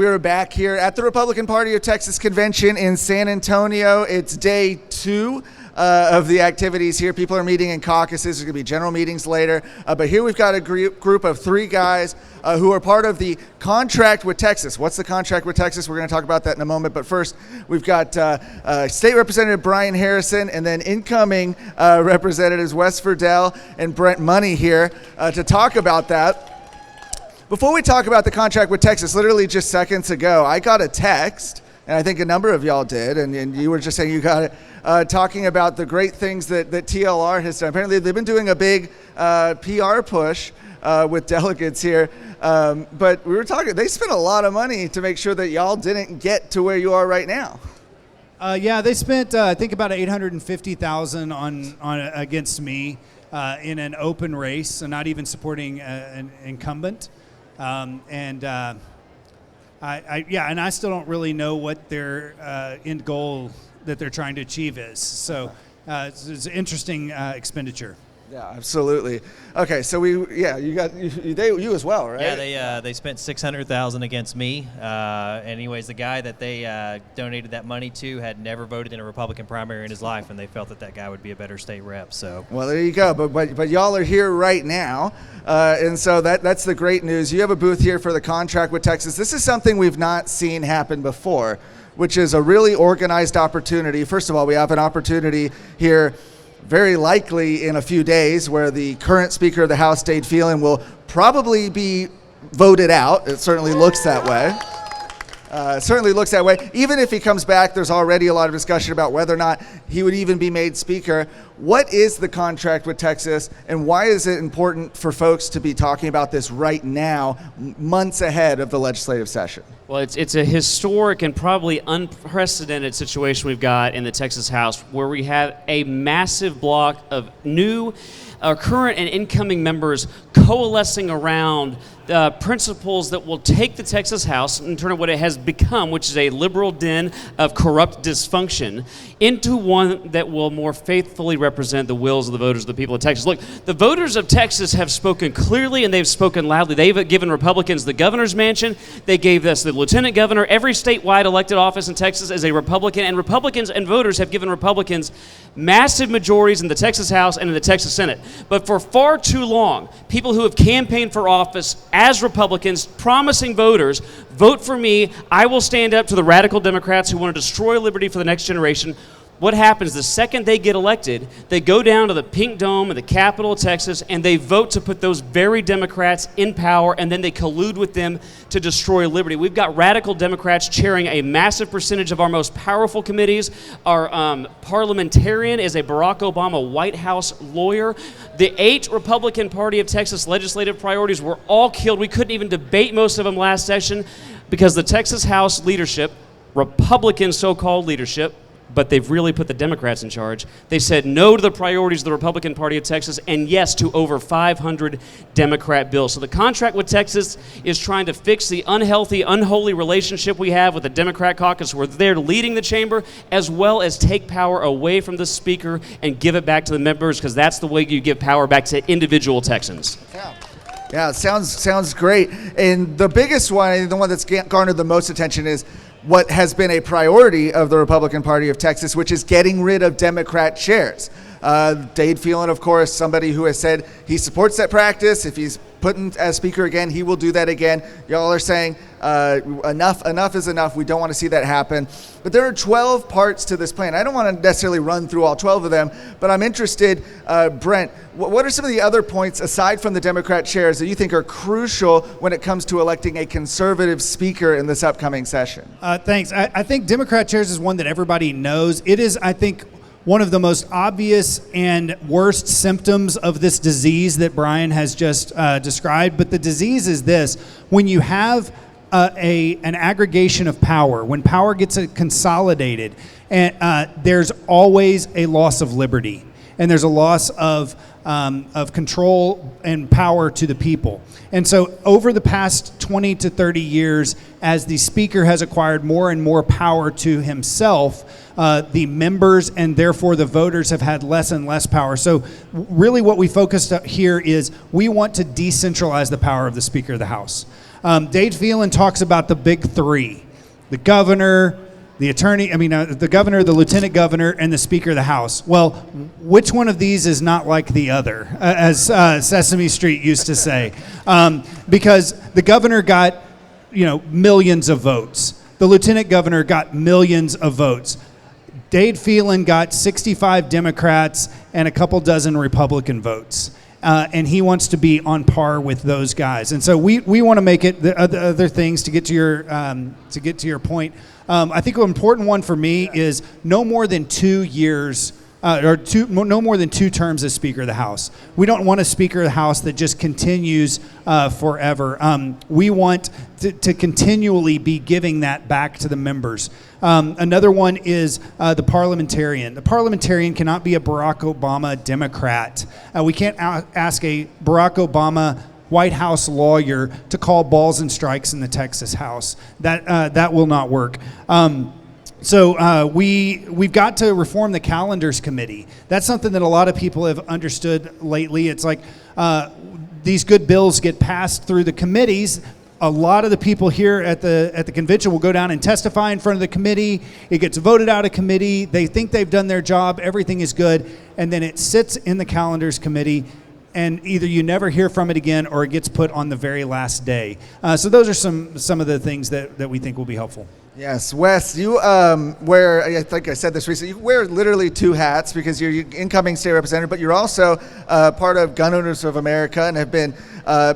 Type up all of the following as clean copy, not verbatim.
We are back here at the Republican Party of Texas Convention in San Antonio. It's day 2 of the activities here. People are meeting in caucuses. There's going to be general meetings later. But here we've got a group of 3 guys who are part of the contract with Texas. What's the contract with Texas? We're going to talk about that in a moment. But first, we've got State Representative Brian Harrison and then incoming Representatives Wes Verdell and Brent Money here to talk about that. Before we talk about the contract with Texas, literally just seconds ago, I got a text, and I think a number of y'all did, and you were just saying you got it, talking about the great things that TLR has done. Apparently, they've been doing a big PR push with delegates here, but we were talking, they spent a lot of money to make sure that y'all didn't get to where you are right now. Yeah, they spent, I think, about $850,000 on against me in an open race, so not even supporting an incumbent. And I still don't really know what their end goal that they're trying to achieve is. So it's an interesting expenditure. Yeah, absolutely. Okay, so you as well, right? Yeah, they spent $600,000 against me. Anyways, the guy that they donated that money to had never voted in a Republican primary in his life, and they felt that guy would be a better state rep. So well, there you go. But y'all are here right now, and so that's the great news. You have a booth here for the contract with Texas. This is something we've not seen happen before, which is a really organized opportunity. First of all, we have an opportunity here very likely in a few days where the current Speaker of the House, Dade Phelan, will probably be voted out. It certainly looks that way. Even if he comes back, there's already a lot of discussion about whether or not he would even be made Speaker. What is the contract with Texas, and why is it important for folks to be talking about this right now, months ahead of the legislative session? Well, it's a historic and probably unprecedented situation we've got in the Texas House, where we have a massive block of new, current and incoming members coalescing around principles that will take the Texas House and turn what it has become, which is a liberal den of corrupt dysfunction, into one that will more faithfully represent the wills of the voters of the people of Texas. Look, the voters of Texas have spoken clearly and they've spoken loudly. They've given Republicans the governor's mansion. They gave us the lieutenant governor. Every statewide elected office in Texas is a Republican, and Republicans and voters have given Republicans massive majorities in the Texas House and in the Texas Senate. But for far too long, people who have campaigned for office as Republicans, promising voters, vote for me, I will stand up to the radical Democrats who want to destroy liberty for the next generation. What happens the second they get elected, they go down to the Pink Dome of the capital of Texas and they vote to put those very Democrats in power, and then they collude with them to destroy liberty. We've got radical Democrats chairing a massive percentage of our most powerful committees. Our parliamentarian is a Barack Obama White House lawyer. The 8 Republican Party of Texas legislative priorities were all killed. We couldn't even debate most of them last session because the Texas House leadership, Republican so-called leadership, but they've really put the Democrats in charge. They said no to the priorities of the Republican Party of Texas and yes to over 500 Democrat bills. So the contract with Texas is trying to fix the unhealthy, unholy relationship we have with the Democrat caucus, where they're leading the chamber, as well as take power away from the Speaker and give it back to the members, because that's the way you give power back to individual Texans. Yeah, it sounds great. And the biggest one, the one that's garnered the most attention, is what has been a priority of the Republican Party of Texas, which is getting rid of Democrat chairs. Dade Phelan, of course, somebody who has said he supports that practice. If he's put in as Speaker again, he will do that again. Y'all are saying enough is enough. We don't want to see that happen. But there are 12 parts to this plan. I don't want to necessarily run through all 12 of them, but I'm interested, Brent, what are some of the other points, aside from the Democrat chairs, that you think are crucial when it comes to electing a conservative Speaker in this upcoming session? Thanks. I think Democrat chairs is one that everybody knows. It is, I think, one of the most obvious and worst symptoms of this disease that Brian has just described. But the disease is this: when you have an aggregation of power, when power gets consolidated, and there's always a loss of liberty, and there's a loss of control and power to the people. And so over the past 20 to 30 years, as the Speaker has acquired more and more power to himself, the members and therefore the voters have had less and less power. So really what we focused on here is we want to decentralize the power of the Speaker of the House. Dade Phelan talks about the big three: the governor, the governor, the lieutenant governor, and the Speaker of the House. Well, which one of these is not like the other, as Sesame Street used to say? Because the governor got, millions of votes. The lieutenant governor got millions of votes. Dade Phelan got 65 Democrats and a couple dozen Republican votes. And he wants to be on par with those guys. And so we want to make it the other things to get to your point. I think an important one for me is no more than 2 years no more than 2 terms as Speaker of the House. We don't want a Speaker of the House that just continues forever. We want to continually be giving that back to the members. Another one is the parliamentarian. The parliamentarian cannot be a Barack Obama Democrat. We can't ask a Barack Obama White House lawyer to call balls and strikes in the Texas House. That will not work. So we've got to reform the calendars committee. That's something that a lot of people have understood lately. It's like these good bills get passed through the committees. A lot of the people here at the convention will go down and testify in front of the committee. It gets voted out of committee. They think they've done their job. Everything is good. And then it sits in the calendars committee, and either you never hear from it again or it gets put on the very last day. So those are some of the things that we think will be helpful. Yes, Wes, you wear, I think I said this recently, you wear literally 2 hats because you're incoming state representative, but you're also part of Gun Owners of America and have been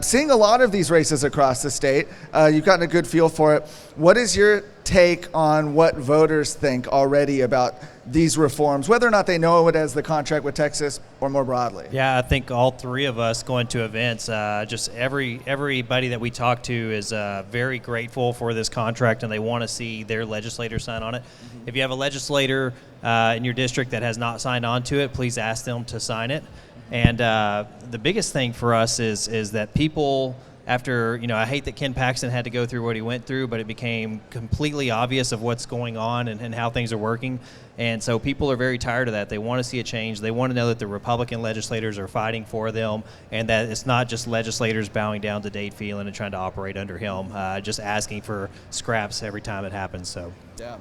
seeing a lot of these races across the state. You've gotten a good feel for it. What is your take on what voters think already about these reforms, whether or not they know it as the contract with Texas or more broadly? Yeah, I think all 3 of us going to events, just everybody that we talk to is very grateful for this contract, and they want to see their legislator sign on it. Mm-hmm. If you have a legislator in your district that has not signed on to it, please ask them to sign it. And the biggest thing for us is that people, after, I hate that Ken Paxton had to go through what he went through, but it became completely obvious of what's going on and how things are working. And so people are very tired of that. They want to see a change. They want to know that the Republican legislators are fighting for them, and that it's not just legislators bowing down to Dade Phelan and trying to operate under him, just asking for scraps every time it happens. So. Yeah.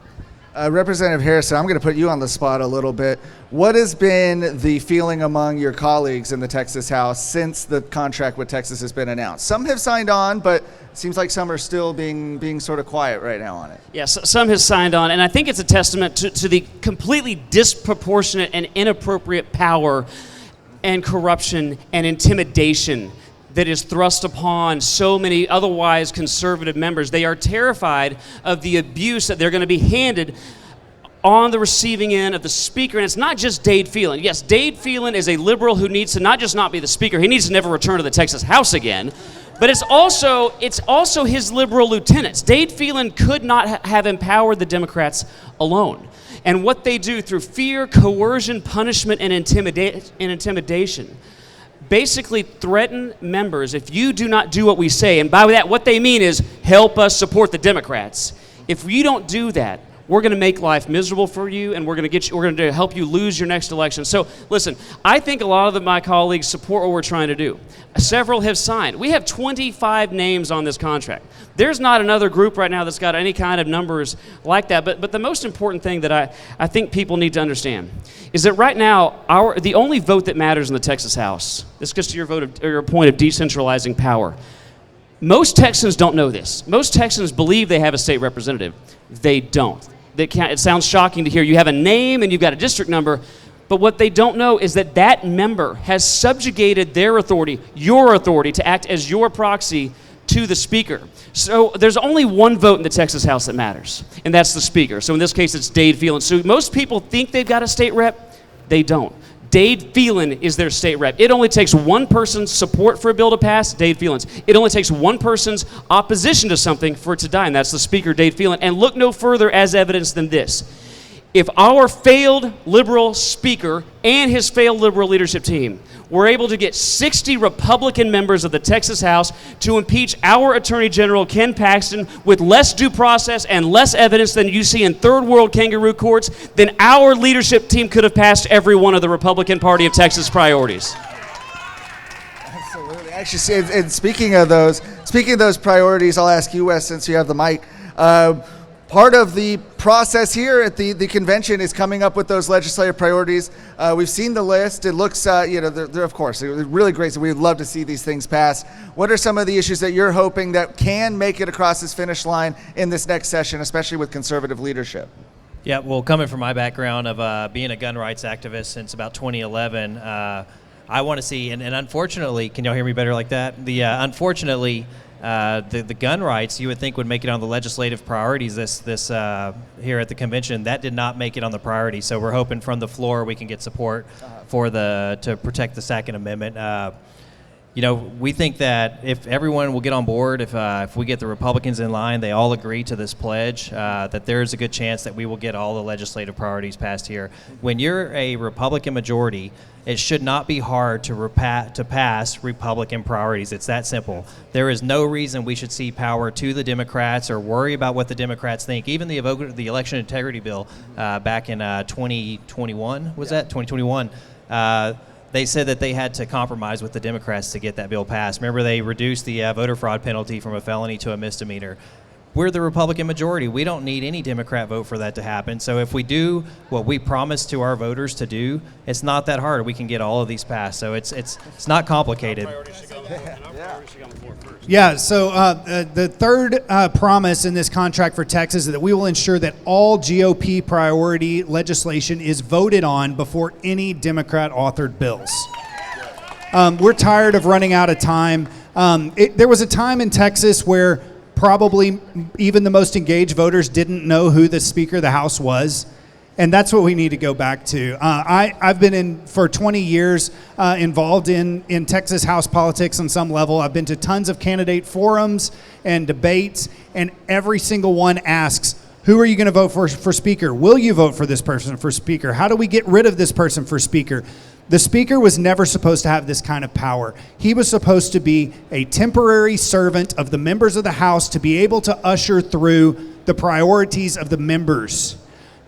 Representative Harrison, I'm going to put you on the spot a little bit. What has been the feeling among your colleagues in the Texas House since the contract with Texas has been announced? Some have signed on, but it seems like some are still being sort of quiet right now on it. Yes, some have signed on, and I think it's a testament to the completely disproportionate and inappropriate power and corruption and intimidation that is thrust upon so many otherwise conservative members. They are terrified of the abuse that they're going to be handed on the receiving end of the speaker. And it's not just Dade Phelan. Yes, Dade Phelan is a liberal who needs to not just not be the speaker, he needs to never return to the Texas House again. But it's also his liberal lieutenants. Dade Phelan could not have empowered the Democrats alone. And what they do through fear, coercion, punishment, and intimidation basically threaten members. If you do not do what we say, and by that what they mean is help us support the Democrats. If you don't do that, we're going to make life miserable for you, and we're going to help you lose your next election. So listen, I think a lot of my colleagues support what we're trying to do. Several have signed. We have 25 names on this contract. There's not another group right now that's got any kind of numbers like that. But the most important thing that I think people need to understand is that right now the only vote that matters in the Texas House, this goes to your point of decentralizing power. Most Texans don't know this. Most Texans believe they have a state representative. They don't. It sounds shocking to hear. You have a name and you've got a district number, but what they don't know is that member has subjugated their authority, your authority, to act as your proxy to the speaker. So there's only one vote in the Texas House that matters, and that's the speaker. So in this case, it's Dade Phelan. So most people think they've got a state rep. They don't. Dade Phelan is their state rep. It only takes one person's support for a bill to pass, Dade Phelan's. It only takes one person's opposition to something for it to die, and that's the speaker, Dade Phelan. And look no further as evidence than this. If our failed liberal speaker and his failed liberal leadership team were able to get 60 Republican members of the Texas House to impeach our Attorney General, Ken Paxton, with less due process and less evidence than you see in third world kangaroo courts, then our leadership team could have passed every one of the Republican Party of Texas priorities. Absolutely. Actually, and speaking of those priorities, I'll ask you, Wes, since you have the mic. Part of the process here at the convention is coming up with those legislative priorities. We've seen the list. It looks, they're of course, they're really great. So we'd love to see these things pass. What are some of the issues that you're hoping that can make it across this finish line in this next session, especially with conservative leadership? Yeah, well, coming from my background of being a gun rights activist since about 2011, I want to see, and unfortunately, can y'all hear me better like that? Unfortunately, the gun rights you would think would make it on the legislative priorities this here at the convention. That did not make it on the priority. So we're hoping from the floor we can get support to protect the Second Amendment. We think that if everyone will get on board, if we get the Republicans in line, they all agree to this pledge, that there is a good chance that we will get all the legislative priorities passed here. When you're a Republican majority, it should not be hard to pass Republican priorities. It's that simple. There is no reason we should cede power to the Democrats or worry about what the Democrats think. Even the election integrity bill back in 2021, was that 2021? They said that they had to compromise with the Democrats to get that bill passed. Remember, they reduced the voter fraud penalty from a felony to a misdemeanor. We're the Republican majority. We don't need any Democrat vote for that to happen. So if we do what we promised to our voters to do, it's not that hard. We can get all of these passed. So it's not complicated. Yeah, so the third promise in this contract for Texas is that we will ensure that all GOP priority legislation is voted on before any Democrat-authored bills. We're tired of running out of time. There was a time in Texas where probably even the most engaged voters didn't know who the Speaker of the House was. And that's what we need to go back to. I've been for 20 years involved in Texas House politics on some level. I've been to tons of candidate forums and debates, and every single one asks, who are you going to vote for Speaker? Will you vote for this person for Speaker? How do we get rid of this person for Speaker? The Speaker was never supposed to have this kind of power. He was supposed to be a temporary servant of the members of the House to be able to usher through the priorities of the members.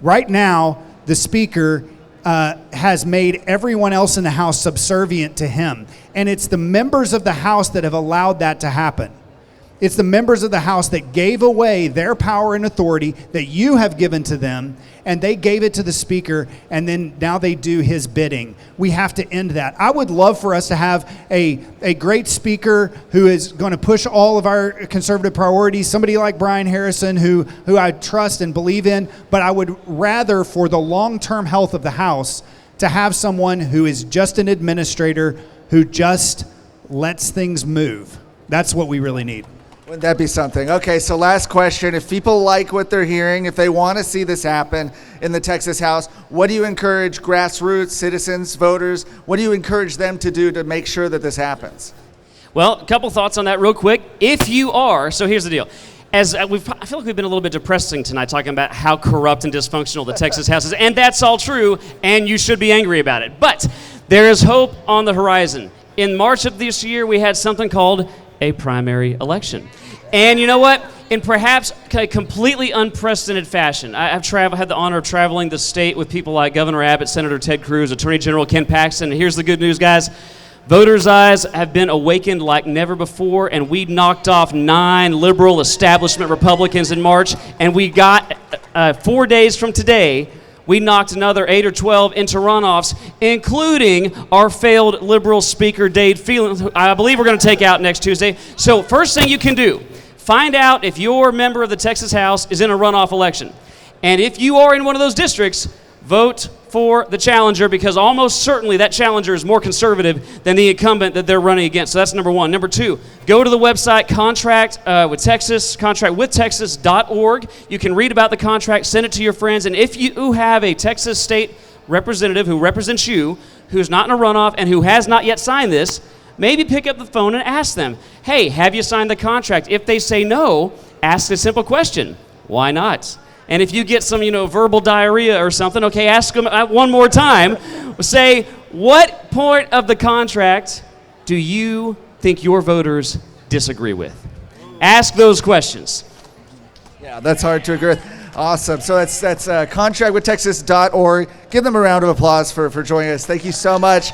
Right now, the Speaker has made everyone else in the House subservient to him. And it's the members of the House that have allowed that to happen. It's the members of the House that gave away their power and authority that you have given to them, and they gave it to the Speaker, and then now they do his bidding. We have to end that. I would love for us to have a great Speaker who is going to push all of our conservative priorities, somebody like Brian Harrison who I trust and believe in, but I would rather, for the long-term health of the House, to have someone who is just an administrator who just lets things move. That's what we really need. Wouldn't that be something? Okay, so last question. If people like what they're hearing, if they want to see this happen in the Texas House, what do you encourage grassroots, citizens, voters, what do you encourage them to do to make sure that this happens? Well, a couple thoughts on that real quick. If you are, so here's the deal. I feel like we've been a little bit depressing tonight talking about how corrupt and dysfunctional the Texas House is, and that's all true, and you should be angry about it. But there is hope on the horizon. In March of this year, we had something called a primary election. And you know what? In perhaps a completely unprecedented fashion, I've had the honor of traveling the state with people like Governor Abbott, Senator Ted Cruz, Attorney General Ken Paxton. And here's the good news, guys. Voters' eyes have been awakened like never before, and we knocked off 9 liberal establishment Republicans in March, and we got 4 days from today, we knocked another 8 or 12 into runoffs, including our failed liberal speaker, Dade Phelan, who I believe we're going to take out next Tuesday. So first thing you can do, find out if your member of the Texas House is in a runoff election. And if you are in one of those districts, vote for the challenger, because almost certainly that challenger is more conservative than the incumbent that they're running against. So that's number one. Number two, go to the website contractwithtexas.org. You can read about the contract, send it to your friends, and if you have a Texas state representative who represents you, who's not in a runoff and who has not yet signed this, maybe pick up the phone and ask them, hey, have you signed the contract? If they say no, ask a simple question, why not? And if you get some, verbal diarrhea or something, okay, ask them one more time. Say, what point of the contract do you think your voters disagree with? Ask those questions. Yeah, that's hard to agree with. Awesome. So that's contractwithtexas.org. Give them a round of applause for joining us. Thank you so much.